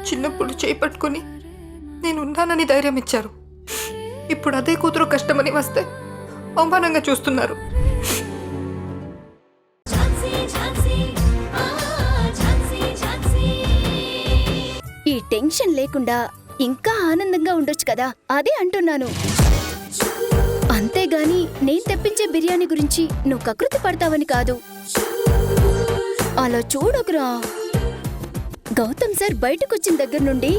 చిన్నప్పుడు చేయి పట్టుకుని నేను ఉన్నానని ధైర్యం ఇచ్చారు. ఇప్పుడు అదే కూతురు కష్టమని వస్తే అవమానంగా చూస్తున్నారు. ఈ టెన్షన్ లేకుండా ఇంకా ఆనందంగా ఉండొచ్చు కదా, అదే అంటున్నాను. అంతేగాని నేను తెప్పించే బిర్యానీ గురించి నువ్వు కకృతి పడతావని కాదు. అలా చూడకురా. గౌతమ్ సార్ బయటకొచ్చిన దగ్గర నుండి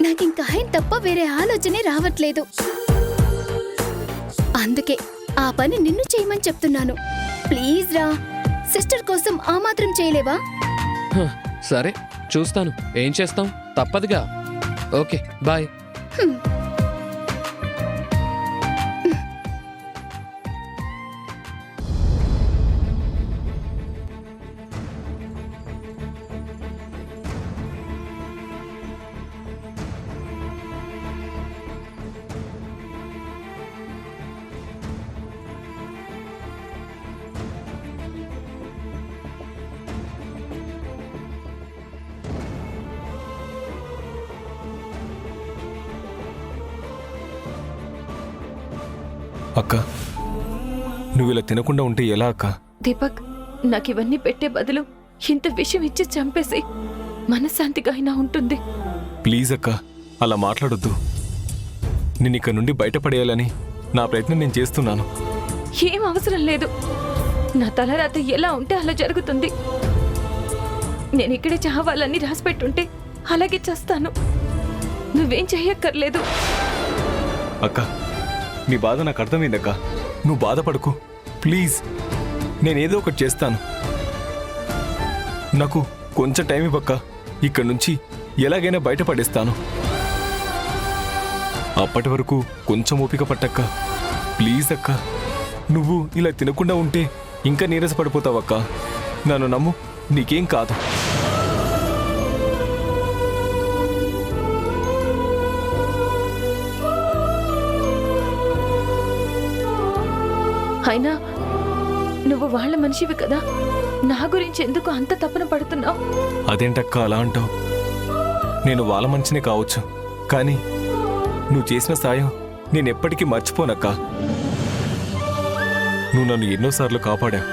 నాకింకా ఆయన తప్ప వేరే ఆలోచనే రావట్లేదు. అందుకే ఆ పని నిన్ను చేయమని చెప్తున్నాను. ప్లీజ్ రా, సిస్టర్ కోసం ఆ మాత్రం చేయలేవా? సరే చూస్తాను, ఏం చేస్తాం, తప్పదుగా. Okay bye. అక్క, నువ్వు ఇలా తినకుండా ఉంటే ఎలా అక్క? దీపక్, నాకివన్నీ పెట్టే బదులు ఇంత విషయం ఇచ్చి చంపేసి మనశ్శాంతిగా అయినా ఉంటుంది. ప్లీజ్ అక్క, అలా మాట్లాడొద్దు. నేను ఇక్కడ నుండి బయటపడేయాలని నా ప్రయత్నం నేను చేస్తున్నాను. ఏం అవసరం లేదు. నా తలరాత ఎలా ఉంటే అలా జరుగుతుంది. నేను ఇక్కడే చావాలని రాసిపెట్టుంటే అలాగే చేస్తాను. నువ్వేం చెయ్యక్కర్లేదు. అక్క, నీ బాధ నాకు అర్థమైందక్క. నువ్వు బాధపడకు ప్లీజ్. నేనేదో ఒకటి చేస్తాను. నాకు కొంచెం టైం ఇవ్వక్క. ఇక్కడి నుంచి ఎలాగైనా బయటపడేస్తాను. అప్పటి వరకు కొంచెం ఓపిక పట్టక్క. ప్లీజ్ అక్క, నువ్వు ఇలా తినకుండా ఉంటే ఇంకా నీరసపడిపోతావక్క. నన్ను నమ్ము, నీకేం కాదు. అయినా నువ్వు వాళ్ళ మనిషివి కదా, నా గురించి ఎందుకు అంత తపన పడుతున్నావు? అదేంటక్క అలా అంటావు? నేను వాళ్ళ మనిషినే కావచ్చు, కానీ నువ్వు చేసిన సాయం నేనెప్పటికీ మర్చిపోనక్క. నువ్వు నన్ను ఎన్నోసార్లు కాపాడావు.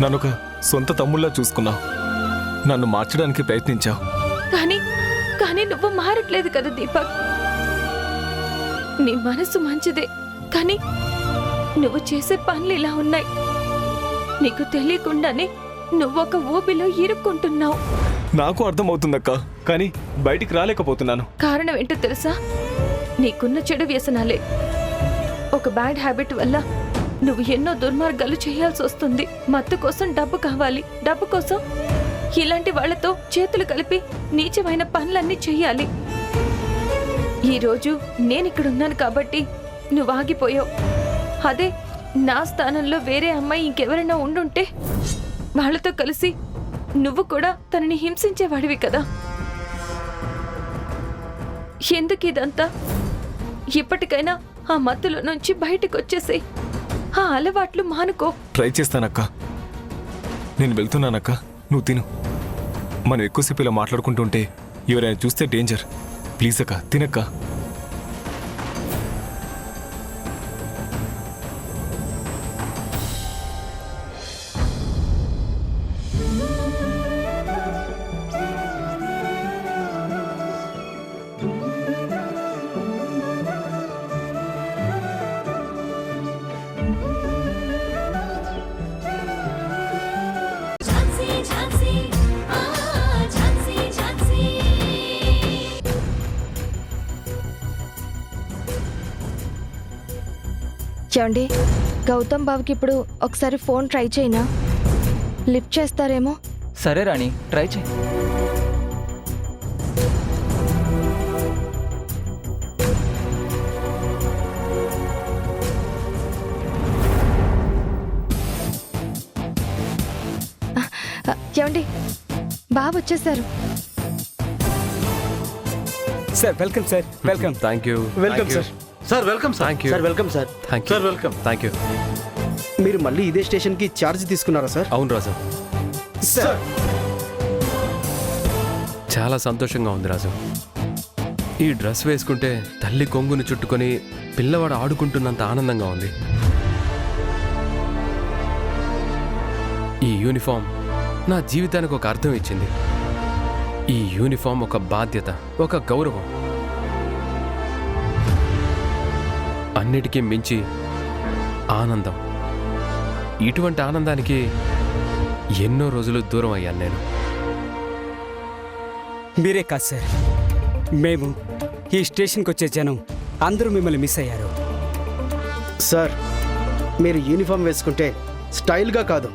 నన్ను ఒక సొంత తమ్ముళ్ళా చూసుకున్నావు. నన్ను మార్చడానికి ప్రయత్నించావు. కానీ నువ్వు మారట్లేదు కదా దీపక్. నీ మనసు మంచిదే, కానీ నువ్వు చేసే పనులు ఇలా ఉన్నాయి. నీకు తెలియకుండానే నువ్వొక ఊబిలో ఇరుక్కుంటున్నావు. నాకు అర్థమవుతుందక్క, కానీ బయటికి రాలేకపోతున్నాను. కారణం ఏంటో తెలుసా? నీకున్న చెడు వ్యసనాలే. ఒక బ్యాడ్ హ్యాబిట్ వల్ల నువ్వు ఎన్నో దుర్మార్గాలు చేయాల్సి వస్తుంది. మత్తు కోసం డబ్బు కావాలి, డబ్బు కోసం ఇలాంటి వాళ్లతో చేతులు కలిపి నీచమైన పనులన్నీ చెయ్యాలి. ఈరోజు నేనిక్కడున్నాను కాబట్టి నువ్వు ఆగిపోయావు. అదే నా స్థానంలో వేరే అమ్మాయి ఇంకెవరైనా ఉండుంటే వాళ్లతో కలిసి నువ్వు కూడా తనని హింసించేవాడివి కదా. ఎందుకు ఇదంతా? ఇప్పటికైనా ఆ మత్తులో నుంచి బయటకు వచ్చేసి ఆ అలవాట్లు మానుకో. ట్రై చేస్తానక్క. నేను వెళ్తున్నానక్క, నువ్వు తిను. మనం ఎక్కువసేపు ఇలా మాట్లాడుకుంటుంటే ఎవరైనా చూస్తే డేంజర్. ప్లీజ్ అక్క, తినక్క. ఏమండి, గౌతమ్ బాబుకి ఇప్పుడు ఒకసారి ఫోన్ ట్రై చేయనా? లిఫ్ట్ చేస్తారేమో. సరే రాణి, ట్రై చేయి. ఏమండి, బాబు వచ్చేసారు. Sir welcome sir. Welcome. Thank you. Welcome sir. Sir welcome sir. Sir welcome sir. Thank you. Sir welcome. Thank you. మీరు మళ్ళీ ఇదే స్టేషన్కి ఛార్జ్ తీసుకున్నారా సార్? అవును రాజా. సార్ చాలా సంతోషంగా ఉంది రాజు. ఈ డ్రెస్ వేసుకుంటే తల్లి కొంగును చుట్టుకొని పిల్లవాడు ఆడుకుంటున్నంత ఆనందంగా ఉంది. ఈ యూనిఫామ్ నా జీవితానికి ఒక అర్థం ఇచ్చింది. ఈ యూనిఫామ్ ఒక బాధ్యత, ఒక గౌరవం, అన్నిటికీ మించి ఆనందం. ఇటువంటి ఆనందానికి ఎన్నో రోజులు దూరం అయ్యాను నేను. మీరే కాదు సార్, మేము ఈ స్టేషన్కి వచ్చే జనం అందరూ మిమ్మల్ని మిస్ అయ్యారు. సార్, మీరు యూనిఫామ్ వేసుకుంటే స్టైల్గా కాదు,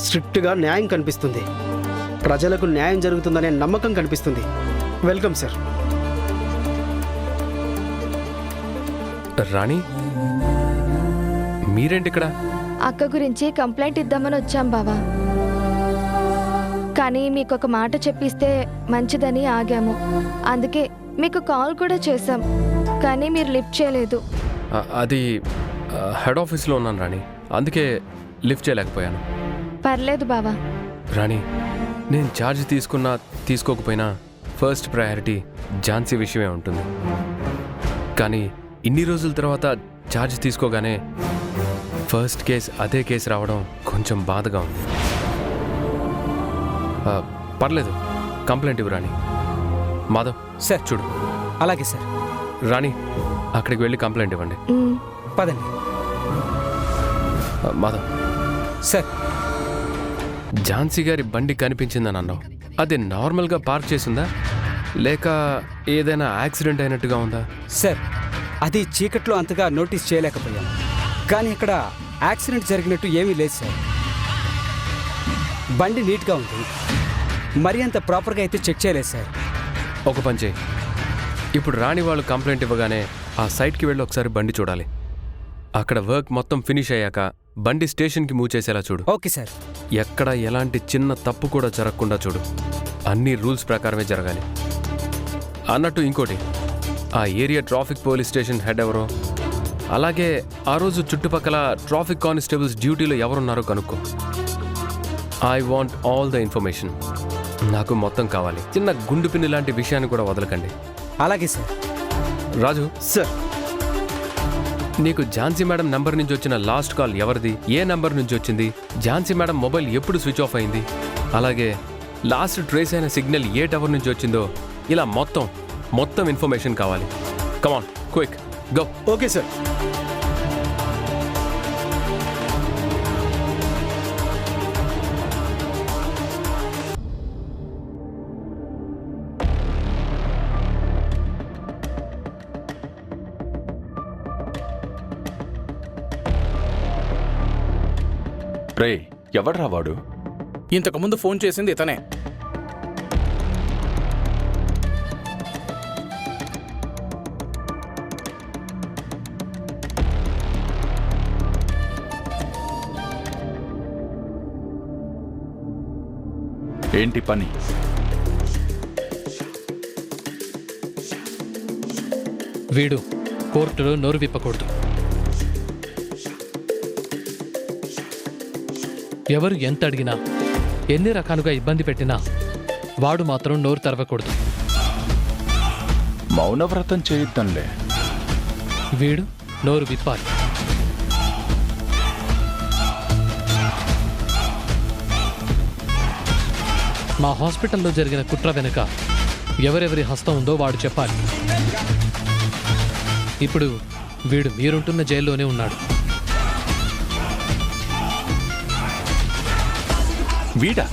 స్ట్రిక్ట్గా న్యాయం కనిపిస్తుంది. ప్రజలకు న్యాయం జరుగుతుందనే నమ్మకం కనిపిస్తుంది. Welcome sir. రాణి, మీరేంటి ఇక్కడ? అక్క గురించి కంప్లైంట్ ఇద్దామని వచ్చాం బావా. కానీ మీకు ఒక మాట చెప్పిస్తే మంచిదని ఆగాము. అందుకే మీకు కాల్ కూడా చేశాం, కానీ మీరు లిఫ్ట్ చేయలేదు. అది హెడ్ ఆఫీస్లో ఉన్నాను రాణి, అందుకే లిఫ్ట్ చేయలేకపోయాను. పర్లేదు బావా. రాణి, నేను ఛార్జ్ తీసుకున్నా తీసుకోకపోయినా ఫస్ట్ ప్రయారిటీ ఝాన్సీ విషయమే ఉంటుంది. కానీ ఇన్ని రోజుల తర్వాత ఛార్జ్ తీసుకోగానే ఫస్ట్ కేస్ అదే కేసు రావడం కొంచెం బాధగా ఉంది. పర్లేదు, కంప్లైంట్ ఇవ్వు రాణి. మాధవ్ సార్ చూడు. అలాగే సార్. రాణి, అక్కడికి వెళ్ళి కంప్లైంట్ ఇవ్వండి. పదండి. మాధవ్ సార్, ఝాన్సీ గారి బండి కనిపించిందని అన్నావు. అది నార్మల్గా పార్క్ చేసిందా లేక ఏదైనా యాక్సిడెంట్ అయినట్టుగా ఉందా? సార్, అది చీకట్లో అంతగా నోటీస్ చేయలేకపోయాను, కానీ ఇక్కడ యాక్సిడెంట్ జరిగినట్టు ఏమీ లేదు సార్. బండి నీట్గా ఉంది, మరి అంత ప్రాపర్గా అయితే చెక్ చేయలేదు సార్. ఒక పని చేయి, ఇప్పుడు రాణి వాళ్ళు కంప్లైంట్ ఇవ్వగానే ఆ సైట్కి వెళ్ళి ఒకసారి బండి చూడాలి. అక్కడ వర్క్ మొత్తం ఫినిష్ అయ్యాక బండి స్టేషన్కి మూవ్ చేసేలా చూడు. Okay sir. ఎక్కడ ఎలాంటి చిన్న తప్పు కూడా జరగకుండా చూడు. అన్ని రూల్స్ ప్రకారమే జరగాలి. అన్నట్టు ఇంకోటి, ఆ area traffic police station head ఎవరో, అలాగే ఆ రోజు చుట్టుపక్కల ట్రాఫిక్ కానిస్టేబుల్స్ డ్యూటీలో ఎవరున్నారో కనుక్కో. I want all the information. నాకు మొత్తం కావాలి. చిన్న గుండు పిన్ని లాంటి విషయాన్ని కూడా వదలకండి. అలాగే సార్. రాజు సార్, నీకు ఝాన్సీ మేడం నంబర్ నుంచి వచ్చిన లాస్ట్ కాల్ ఎవరిది, ఏ నంబర్ నుంచి వచ్చింది, ఝాన్సీ మేడం మొబైల్ ఎప్పుడు స్విచ్ ఆఫ్ అయింది, అలాగే లాస్ట్ ట్రేస్ అయిన సిగ్నల్ ఏ టవర్ నుంచి వచ్చిందో, ఇలా మొత్తం ఇన్ఫర్మేషన్ కావాలి. Come on, quick go. Okay sir. రే, ఎవడ్రా వాడు? ఇంతకుముందు ఫోన్ చేసింది ఇతనే. ఏంటి పని? వీడు కోర్టులో నోరు విప్పకూడదు. ఎవరు ఎంత అడిగినా, ఎన్ని రకాలుగా ఇబ్బంది పెట్టినా వాడు మాత్రం నోరు తెరవకూడదు. మౌనవ్రతం చేయొద్దంలే. వీడు నోరు విప్పాలి. మా హాస్పిటల్లో జరిగిన కుట్ర వెనుక ఎవరెవరి హస్తం ఉందో వాడు చెప్పాలి. ఇప్పుడు వీడు మీరుంటున్న జైల్లోనే ఉన్నాడు. వీడా?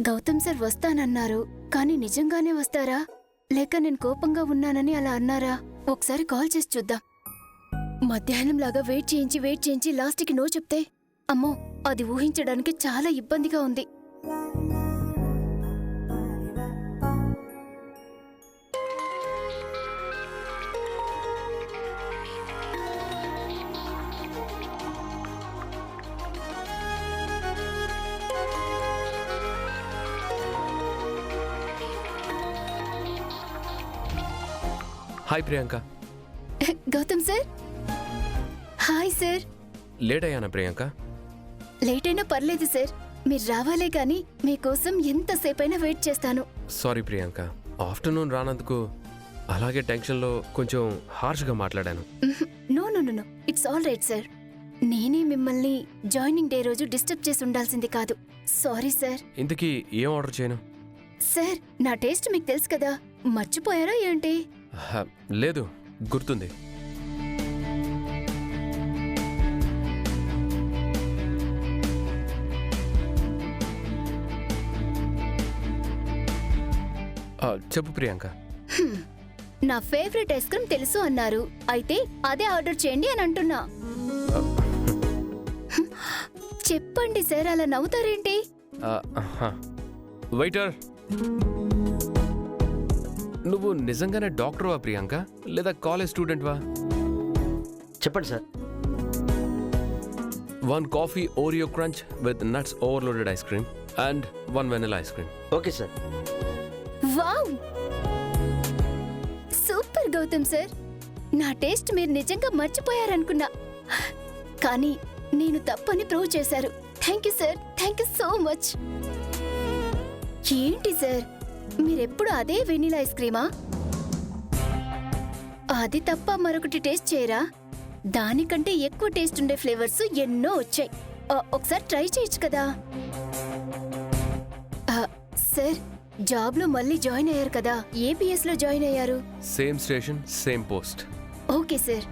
గౌతమ్ సార్ వస్తానన్నారు, కానీ నిజంగానే వస్తారా లేక నేను కోపంగా ఉన్నానని అలా అన్నారా? ఒకసారి కాల్ చేసి చూద్దాం. మధ్యాహ్నం లాగా వెయిట్ చేయించి లాస్ట్కి నో చెప్తే అమ్మో, అది ఊహించడానికి చాలా ఇబ్బందిగా ఉంది. Hi Priyanka. Gautam sir, hi sir. Late అయ్యానా ప్రియాంక? లేట్ అయినా పర్లేదు సార్, మీరు రావాలే కానీ మీకోసం ఎంతసేపైనా వెయిట్ చేస్తాను. సారీ ప్రియాంక, ఆఫ్టర్నూన్ రానందుకు అలాగే టెన్షన్లో కొంచెం హార్ష్గా మాట్లాడాను. No no no no, it's all right sir. నేనే మిమ్మల్ని జాయినింగ్ డే రోజు డిస్టర్బ్ చేసి ఉండాల్సింది కాదు. Sorry sir. ఇంతకీ ఏం ఆర్డర్ చేయను? సార్, నా టేస్ట్ మీకు తెలుసు కదా, మర్చిపోయారా ఏంటి? లేదు, గుర్తుంది. చెప్పు ప్రియాంక. నా ఫేవరెట్ ఐస్ క్రీమ్ తెలుసు అన్నారు, అయితే అదే ఆర్డర్ చేయండి అని అంటున్నా. చెప్పండి సార్, అలా నవ్వుతారేంటి? వెయిటర్, నువ్వు నిజంగానే డాక్టర్వా ప్రియాంక, లేదా కాలేజ్ స్టూడెంట్వా? చెప్పండి sir. 1 coffee Oreo crunch with nuts overloaded ice cream and 1 vanilla ice cream. Okay sir. Wow, super Gautam sir. నా టేస్ట్ మీరు నిజంగా మర్చిపోయారనుకున్నా, కానీ నేను తప్పని ప్రూవ్ చేశారు. Thank you sir, thank you so much. ఏంటి సార్, మీరెప్పుడు అదే వెనిలా ఐస్ క్రీమా? అది తప్ప మరొకటి టేస్ట్ చేయరా? దానికంటే ఎక్కువ టేస్ట్ ఉండే ఫ్లేవర్స్ ఎన్నో వచ్చాయి. ఒకసారి ట్రై చేయొచ్చు కదా. సార్, జాబ్ లో మళ్ళీ జాయిన్ అయ్యారు కదా, ఏపీఎస్ లో జాయిన్ అయ్యారు? Same station, same post. Okay sir.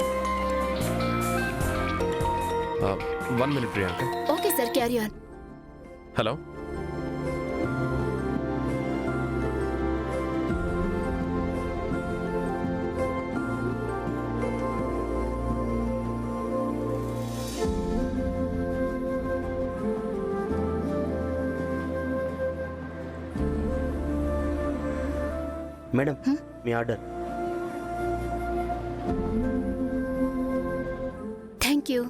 1 minute Priyanka. Okay sir, carry on. Hello, madam, me order. Thank you.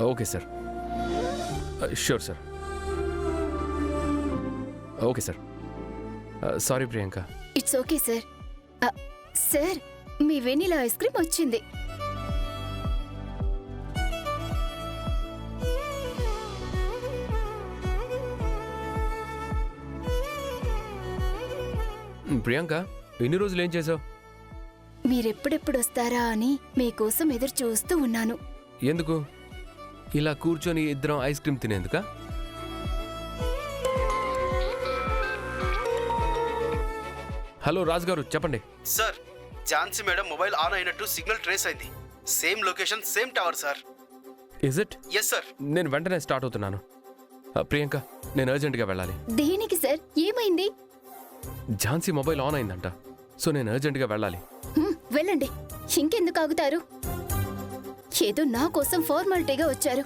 Okay sir. Sure sir. Okay sir. Sorry Priyanka. It's okay sir. Sir, me vanilla ice cream వచ్చింది. ప్రియాంక, ఎన్ని రోజులు ఏం చేసావు? మీరెప్పుడెప్పుడు వస్తారా అని మీకోసం ఎదురు చూస్తూ ఉన్నాను. ఎందుకు? ఇలా కూర్చొని ఇద్దరం ఐస్ క్రీమ్ తినేందుకా? హలో రాజ్ గారు, చెప్పండి. Sir, Jhansi madam mobile on అయినట్టు సిగ్నల్ ట్రేస్ అయింది. Same location, same tower sir. Is it? Yes sir. నేను వెంటనే స్టార్ట్ అవుతున్నాను. ప్రియాంక, నేను అర్జెంటుగా వెళ్ళాలి. దేనికి సార్, ఏమైంది? ఝాన్సీ మొబైల్ ఆన్ అయిందంట, సో నేను అర్జెంటుగా వెళ్ళాలి. వెళ్ళండి, ఇంకెందుకు ఆగుతారు? ఏదో నా కోసం ఫార్మాలిటీగా వచ్చారు.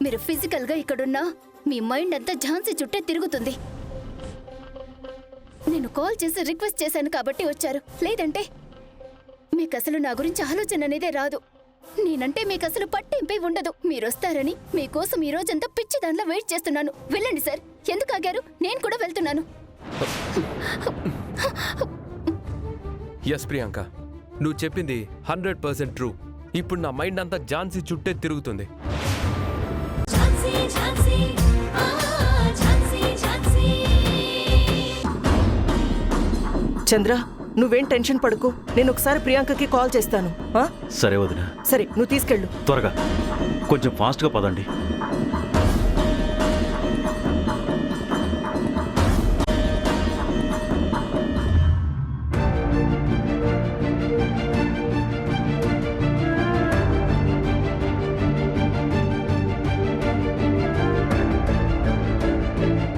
మీరు ఫిజికల్ గా ఇక్కడున్నా మీ మైండ్ అంతా ఝాన్సీ చుట్టే తిరుగుతుంది. నేను కాల్ చేసి రిక్వెస్ట్ చేశాను కాబట్టి వచ్చారు, లేదంటే మీకు అసలు నా గురించి ఆలోచన అనేదే రాదు. నేనంటే మీకు అసలు పట్టింపే ఉండదు. మీరొస్తారని మీకోసం ఈ రోజంతా పిచ్చి దానిలో వెయిట్ చేస్తున్నాను. వెళ్ళండి సార్. ఎందుకు ఆగారు? నేను కూడా వెళ్తున్నాను. ఎస్ ప్రియాంక, నువ్వు చెప్పింది 100% ట్రూ. ఇప్పుడు నా మైండ్ అంతా ఝాన్సీ చుట్టే తిరుగుతుంది. చంద్ర, నువ్వేం టెన్షన్ పడుకో, నేను ఒకసారి ప్రియాంకకి కాల్ చేస్తాను. సరే వదిన. సరే, నువ్వు తీసుకెళ్ళు. త్వరగా, కొంచెం ఫాస్ట్గా పదండి.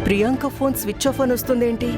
ప్రియాంక ఫోన్ స్విచ్ ఆఫ్ అని వస్తుందేంటి?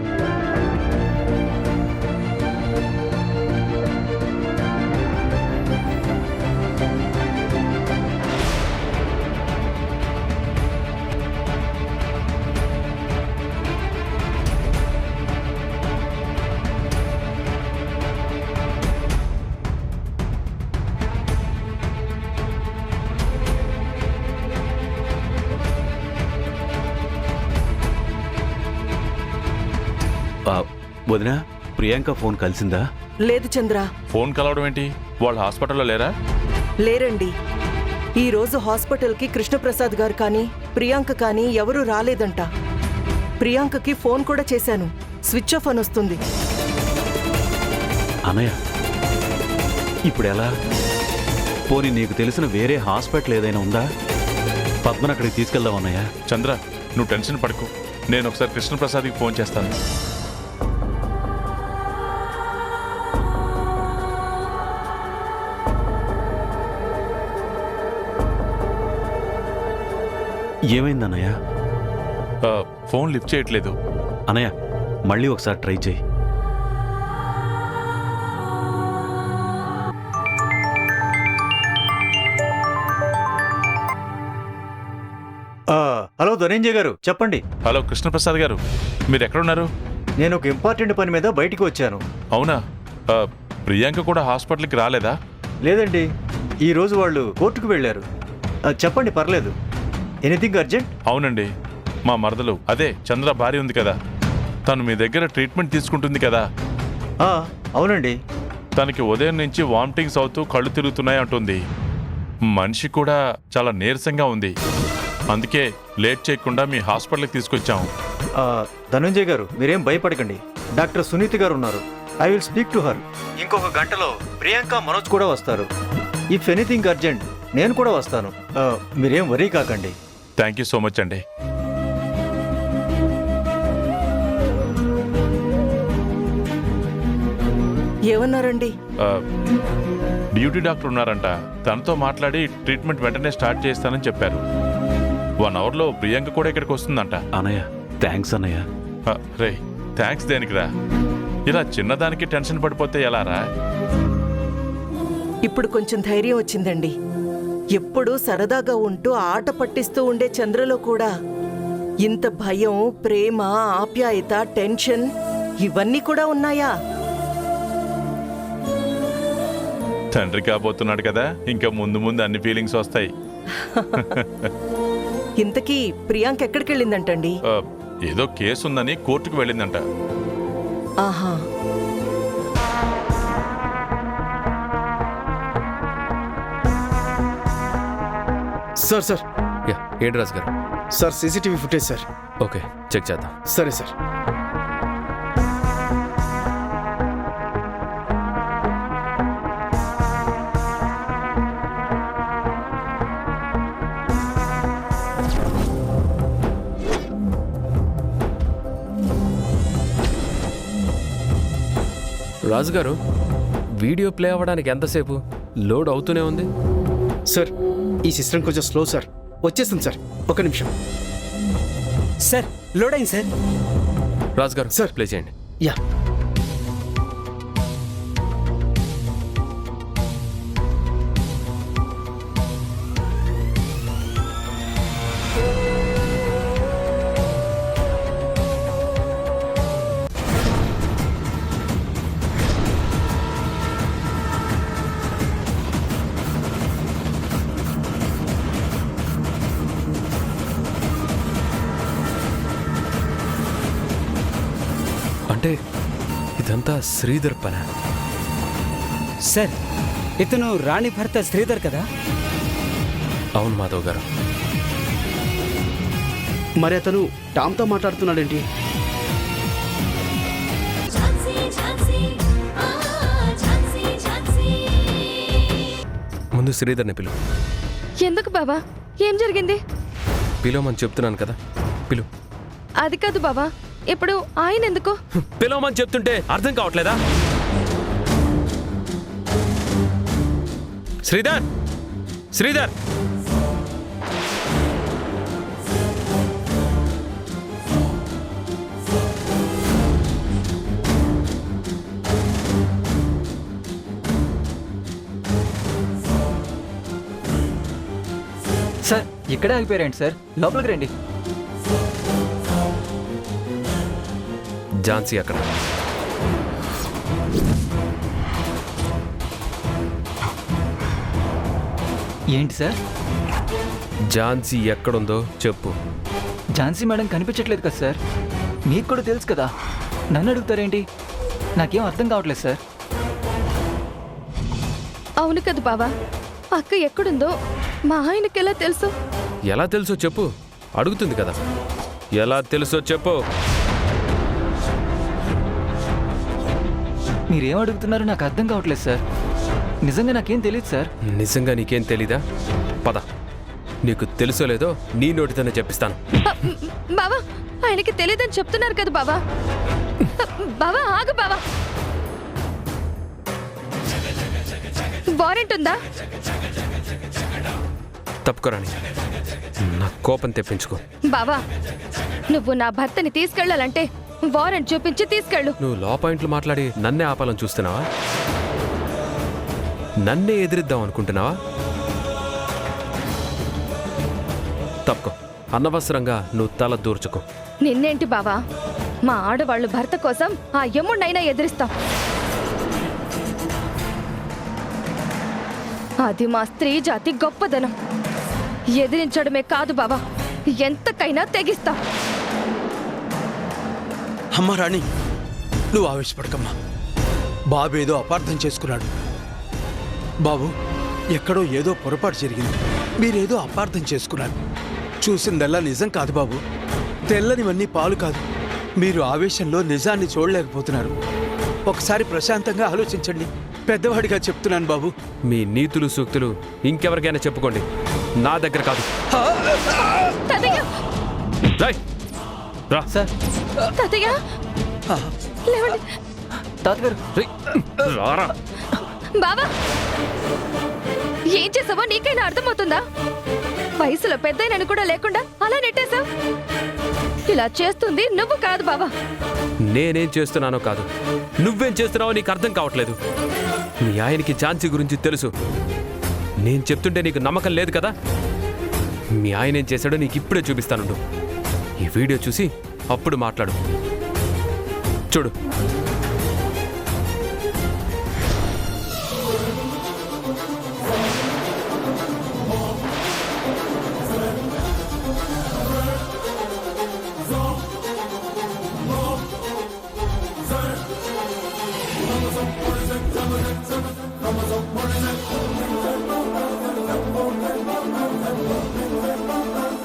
వదినా, ప్రియాంక ఫోన్ కలిసిందా? లేదు చంద్ర, ఫోన్ కలవడం ఏంటి? వాళ్ళు హాస్పిటల్లో లేరా? లేరండి. ఈ రోజు హాస్పిటల్కి కృష్ణప్రసాద్ గారు కానీ ప్రియాంక కానీ ఎవరూ రాలేదంట. ప్రియాంకకి ఫోన్ కూడా చేశాను, స్విచ్ ఆఫ్ అని వస్తుంది. అనయ్య ఇప్పుడు ఎలా? పోనీ నీకు తెలిసిన వేరే హాస్పిటల్ ఏదైనా ఉందా? పద్మను అక్కడికి తీసుకెళ్దాం అన్నయ్య. చంద్ర, నువ్వు టెన్షన్ పడకు. నేను ఒకసారి కృష్ణప్రసాద్కి ఫోన్ చేస్తాను. ఏమైందన్నయ్య? ఫోన్ లిఫ్ట్ చేయట్లేదు. అనయ్య మళ్ళీ ఒకసారి ట్రై చేయి. హలో ధనంజయ్ గారు, చెప్పండి. హలో కృష్ణప్రసాద్ గారు, మీరు ఎక్కడున్నారు? నేను ఒక ఇంపార్టెంట్ పని మీద బయటికి వచ్చాను. అవునా? ప్రియాంక కూడా హాస్పిటల్కి రాలేదా? లేదండి, ఈరోజు వాళ్ళు కోర్టుకు వెళ్ళారు. చెప్పండి, పర్లేదు. Anything urgent? అవునండి, మా మరదలు అదే చంద్ర భార్య ఉంది కదా, తను మీ దగ్గర ట్రీట్మెంట్ తీసుకుంటుంది కదా. అవునండి. తనకి ఉదయం నుంచి వామిటింగ్స్ అవుతూ కళ్ళు తిరుగుతున్నాయి అంటుంది. మనిషి కూడా చాలా నీరసంగా ఉంది. అందుకే లేట్ చేయకుండా మీ హాస్పిటల్కి తీసుకొచ్చాము. ధనంజయ్ గారు, మీరేం భయపడకండి. డాక్టర్ సునీతి గారు ఉన్నారు. I will speak to her. ఇంకొక గంటలో ప్రియాంక, మనోజ్ కూడా వస్తారు. ఇఫ్ ఎనీథింగ్ అర్జెంట్ నేను కూడా వస్తాను. మీరేం వరీ కాకండి. థ్యాంక్ యూ సో మచ్ అండి. ఏమన్నారండి? డ్యూటీ డాక్టర్ ఉన్నారంట, తనతో మాట్లాడి ట్రీట్మెంట్ వెంటనే స్టార్ట్ చేస్తానని చెప్పారు. 1 అవర్లో ప్రియాంక కూడా ఇక్కడికి వస్తుందంట. అన్నయ్య థ్యాంక్స్ అన్నయ్య. రే, థ్యాంక్స్ దేనికిరా? ఇలా చిన్నదానికి టెన్షన్ పడిపోతే ఎలా రా? ఇప్పుడు కొంచెం ధైర్యం వచ్చిందండి. ఎప్పుడూ సరదాగా ఉంటూ ఆట పట్టిస్తూ ఉండే చంద్రలో కూడా ఇంత భయం, ప్రేమ, ఆప్యాయత, టెన్షన్ ఇవన్నీ కూడా ఉన్నాయా? తండ్రి కాబోతున్నాడు కదా, ఇంకా ముందు ముందు అన్ని ఫీలింగ్స్ వస్తాయి. ఇంతకీ ప్రియాంక ఎక్కడికి వెళ్ళిందంటండి? ఏదో కేసు ఉందని కోర్టుకు వెళ్ళిందంట. ఆహా. సార్ ఏంటి Raju garu? Sir CCTV footage sir. Okay, check చేద్దాం. సరే సార్. రాజుగారు, వీడియో ప్లే అవ్వడానికి ఎంతసేపు? లోడ్ అవుతూనే ఉంది. సార్ ఈ సిస్టమ్ కొంచెం స్లో సార్. వచ్చేస్తుంది సార్, 1 నిమిషం. సార్ లోడ్ అయింది సార్. రాజుగారు సార్ ప్లే చేయండి. యా. అంటే ఇదంతా శ్రీధర్ పనా? సార్ ఇతను రాణి భర్త శ్రీధర్ కదా? అవును మాధవ్ గారు. మరి అతను టామ్తో మాట్లాడుతున్నాడేంటి? ముందు శ్రీధర్ని పిలువు. ఎందుకు బాబా? ఏం జరిగింది? పిలవమని చెప్తున్నాను కదా, పిలు. అది కాదు బాబా, ఇప్పుడు ఆయన ఎందుకు? పిలవమని చెప్తుంటే అర్థం కావట్లేదా? శ్రీధర్, శ్రీధర్. సార్ ఇక్కడే ఆగిపోయారండి సార్, లోపలికి రండి. ఝాన్సీ అక్కడ. ఏంటి సార్? ఝాన్సీ ఎక్కడుందో చెప్పు. ఝాన్సీ మేడం కనిపించట్లేదు కదా సార్. మీకు కూడా తెలుసు కదా, నన్ను అడుగుతారేంటి? నాకేం అర్థం కావట్లేదు సార్. అవును కదా బావా, అక్క ఎక్కడుందో మా ఆయనకి ఎలా తెలుసు? ఎలా తెలుసో చెప్పు. అడుగుతుంది కదా. ఎలా తెలుసో చెప్పు. మీరేం అడుగుతున్నారో నాకు అర్థం కావట్లేదు సార్. నిజంగా నాకేం తెలియదు సార్. నిజంగా నీకేం తెలీదా? పద, నీకు తెలుసో లేదో నీ నోటితోనే చెప్పిస్తాను. బావా, ఆయనకి తెలియదని చెప్తున్నారు కదా బావా. బావా ఆగు బావా. వారెంట్ ఉందా? తప్పుకోరాని, నా కోపం తెప్పించుకో. బావా, నువ్వు నా భర్తని తీసుకెళ్లాలంటే వారెంట్ చూపించి తీసుకెళ్ళు. నువ్వు లా పాయింట్లు మాట్లాడి నన్నే ఆపాలని చూస్తున్నావా? నన్నే ఎదిరిద్దాం అనుకుంటున్నావా? తప్పుకో. అనవసరంగా నువ్వు తల దూర్చుకో. నిన్నేంటి బావా, మా ఆడవాళ్ళు భర్త కోసం ఆ యముడినైనా ఎదిరిస్తాం. అది మా స్త్రీ జాతి గొప్పదనం. ఎదిరించడమే కాదు బావా, ఎంతకైనా తెగిస్తాం. అమ్మా రాణి, నువ్వు ఆవేశపడకమ్మా. బాబు ఏదో అపార్థం చేసుకున్నాడు. బాబు, ఎక్కడో ఏదో పొరపాటు జరిగింది. మీరేదో అపార్థం చేసుకున్నారు. చూసిందల్లా నిజం కాదు బాబు. తెల్లనివన్నీ పాలు కాదు. మీరు ఆవేశంలో నిజాన్ని చూడలేకపోతున్నారు. ఒకసారి ప్రశాంతంగా ఆలోచించండి. పెద్దవాడిగా చెప్తున్నాను బాబు. మీ నీతులు సూక్తులు ఇంకెవరికైనా చెప్పుకోండి, నా దగ్గర కాదు. రా సార్. తాతయ్య లేవండి. తాతగారు రారా. బావా, ఏం చేసావో నీకైనా అర్థమవుతుందా? వయసులో పెద్దయినని కూడా లేకుండా అలా నెట్టేశావు. ఇలా చేస్తుంది నువ్వు కాదు బావా. నేనేం చేస్తున్నానో కాదు, నువ్వేం చేస్తున్నావో నీకు అర్థం కావట్లేదు. మీ ఆయనకి ఝాన్సీ గురించి తెలుసు. నేను చెప్తుంటే నీకు నమ్మకం లేదు కదా. మీ ఆయన ఏం చేశాడో నీకు ఇప్పుడే చూపిస్తానుండు. ఈ వీడియో చూసి అప్పుడు మాట్లాడు. చూడు.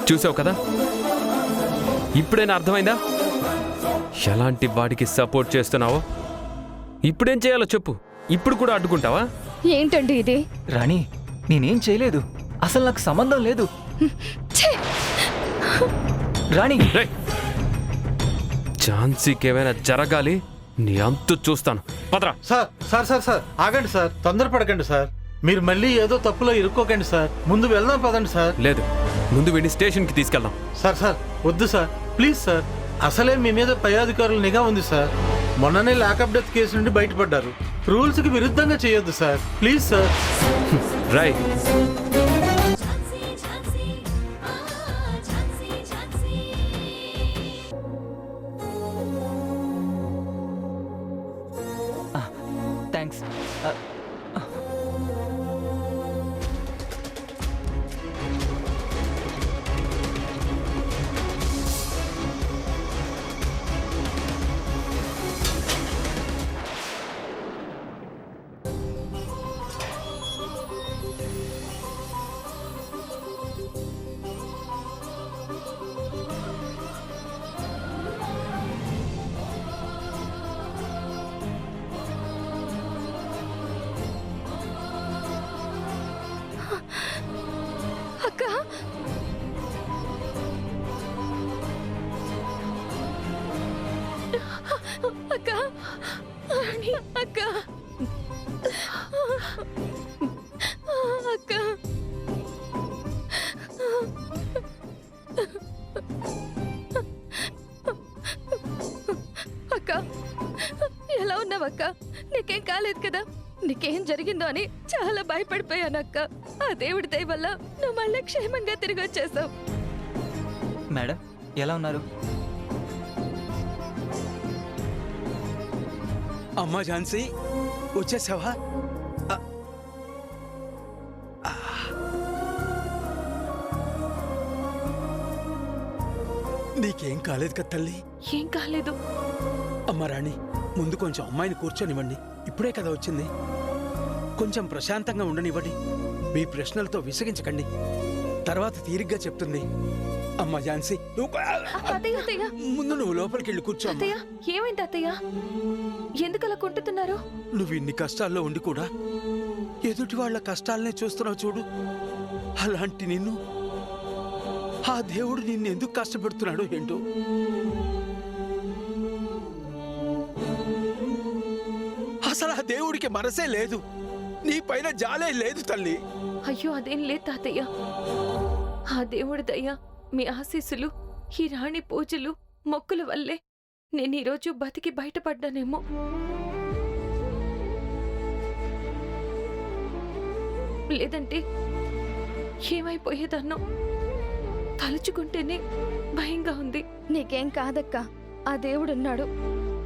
చూసావు కదా, ఇప్పుడైనా అర్థమైందా ఎలాంటి వాడికి సపోర్ట్ చేస్తున్నావో? ఇప్పుడేం చేయాలో చెప్పు. ఇప్పుడు కూడా అడ్డుకుంటావా? ఏంటండి ఇది? రాణి, నేనేం చేయలేదు. అసలు నాకు సంబంధం లేదు. రాణి, ఝాన్సీకి ఏమైనా జరగాలి, నీ అంతు చూస్తాను. పదరా. సార్ సార్ సార్ సార్ ఆగండి సార్, తొందరపడకండి సార్. మీరు మళ్ళీ ఏదో తప్పులో ఇరుక్కోకండి సార్. ముందు వెళ్దాం పదండి సార్. లేదు, ముందు వీడిని స్టేషన్కి తీసుకెళ్దాం. సార్ సార్ వద్దు సార్, ప్లీజ్ సార్. అసలే మీ మీద పై అధికారుల నిఘా ఉంది సార్. మొన్ననే లాకప్ డెత్ కేసు నుండి బయటపడ్డారు. రూల్స్కి విరుద్ధంగా చేయొద్దు సార్, ప్లీజ్ సార్. రై, థ్యాంక్స్. అక్క, అక్క, అక్క, అక్క, అక్క, ఎలా ఉన్నావక్క? నీకేం కాలేదు కదా? నీకేం జరిగిందో అని చాలా భయపడిపోయానక్క. ఆ దేవుడి దయ వల్ల నువ్వు మళ్ళీ క్షేమంగా తిరిగి వచ్చేసావు. మేడం, ఎలా ఉన్నారు? అమ్మా ఝాన్సీ, వచ్చేసావా? నీకేం కాలేదు కదా తల్లి? ఏం కాలేదు. అమ్మ రాణి, ముందు కొంచెం అమ్మాయిని కూర్చొనివ్వండి. ఇప్పుడే కదా వచ్చింది. కొంచెం ప్రశాంతంగా ఉండనివ్వండి. మీ ప్రశ్నలతో విసిగించకండి. తర్వాత తీరిగ్గా చెప్తుంది. అమ్మ ఝాన్సీ, ముందు నువ్వు లోపలికి వెళ్ళి కూర్చో. అత్తయ్య, ఏమైంది అత్తయ్య? ఎందుకలా కుంటున్నారు? నువ్వు ఇన్ని కష్టాల్లో ఉండి కూడా ఎదుటి వాళ్ళ కష్టాలనే చూస్తున్నావు చూడు. అలాంటి నిన్ను ఆ దేవుడు నిన్ను ఎందుకు కష్టపెడుతున్నాడో ఏంటో. అసలు ఆ దేవుడికి మనసే లేదు, నీ పైన జాలే లేదు తల్లి. అయ్యో, అదేం లేదు తాతయ్య. ఆ దేవుడి దయ, మీ ఆశీస్సులు, ఈ రాణి పూజలు, మొక్కుల వల్లే నేను ఈరోజు బతికి బయటపడ్డానేమో. లేదంటే ఏమైపోయేదన్నో తలుచుకుంటేనే భయంగా ఉంది. నీకేం కాదక్కా, ఆ దేవుడున్నాడు.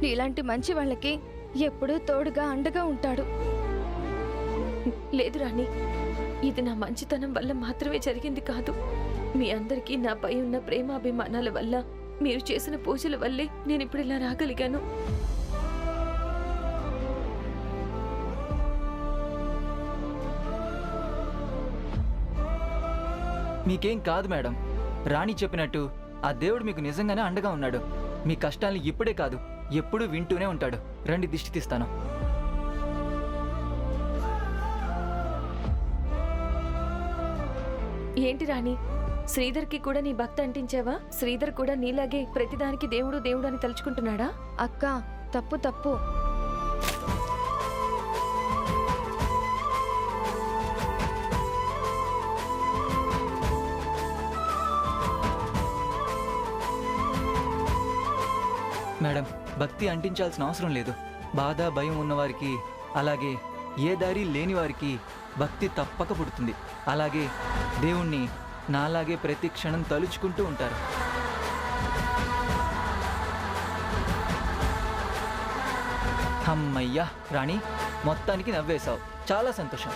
నీలాంటి మంచి వాళ్ళకి ఎప్పుడూ తోడుగా అండగా ఉంటాడు. లేదు రాణి, ఇది నా మంచితనం వల్ల మాత్రమే జరిగింది కాదు. మీ అందరికీ నాపై ఉన్న ప్రేమాభిమానాల వల్ల, మీరు చేసిన పూజల వల్లే నేను ఇప్పుడు ఇలా రాగలిగాను. మీకేం కాదు మేడం. రాణి చెప్పినట్టు ఆ దేవుడు మీకు నిజంగానే అండగా ఉన్నాడు. మీ కష్టాల్ని ఇప్పుడే కాదు, ఎప్పుడూ వింటూనే ఉంటాడు. రండి, దిష్టి తీస్తాను. ఏంటి రాణి, శ్రీధర్కి కూడా నీ భక్తి అంటించావా? శ్రీధర్ కూడా నీలాగే ప్రతిదానికి దేవుడు దేవుడు అని తలుచుకుంటున్నాడా? అక్క, తప్పు తప్పు. మేడం, భక్తి అంటించాల్సిన అవసరం లేదు. బాధ, భయం ఉన్నవారికి, అలాగే ఏ దారి లేని వారికి భక్తి తప్పక పుడుతుంది. అలాగే దేవుణ్ణి నాలాగే ప్రతి క్షణం తలుచుకుంటూ ఉంటారు. అమ్మయ్యా రాణి, మొత్తానికి నవ్వేశావు. చాలా సంతోషం.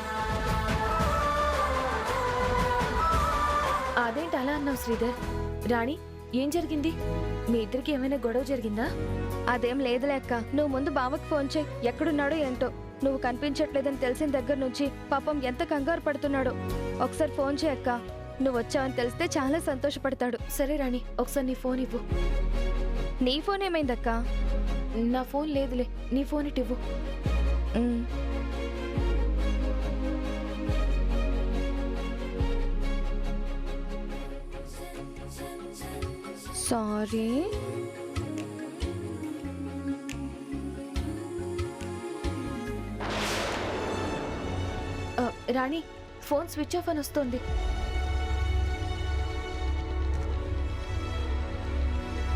అదేంటి అలా అన్నావు శ్రీధర్? రాణి, ఏం జరిగింది? మీ ఇద్దరికి ఏమైనా గొడవ జరిగిందా? అదేం లేదులే అక్క. నువ్వు ముందు బావకి ఫోన్ చేయి. ఎక్కడున్నాడో ఏంటో. నువ్వు కనిపించట్లేదని తెలిసిన దగ్గర నుంచి పాపం ఎంత కంగారు పడుతున్నాడో. ఒకసారి ఫోన్ చేయి అక్క. నువ్వు వచ్చావని తెలిస్తే చాలా సంతోషపడతాడు. సరే రాణి, ఒకసారి నీ ఫోన్ ఇవ్వు. నీ ఫోన్ ఏమైందక్క? నా ఫోన్ లేదులే, నీ ఫోన్ ఇటు ఇవ్వు. సారీ. రాణి, ఫోన్ స్విచ్ ఆఫ్ అని వస్తుంది.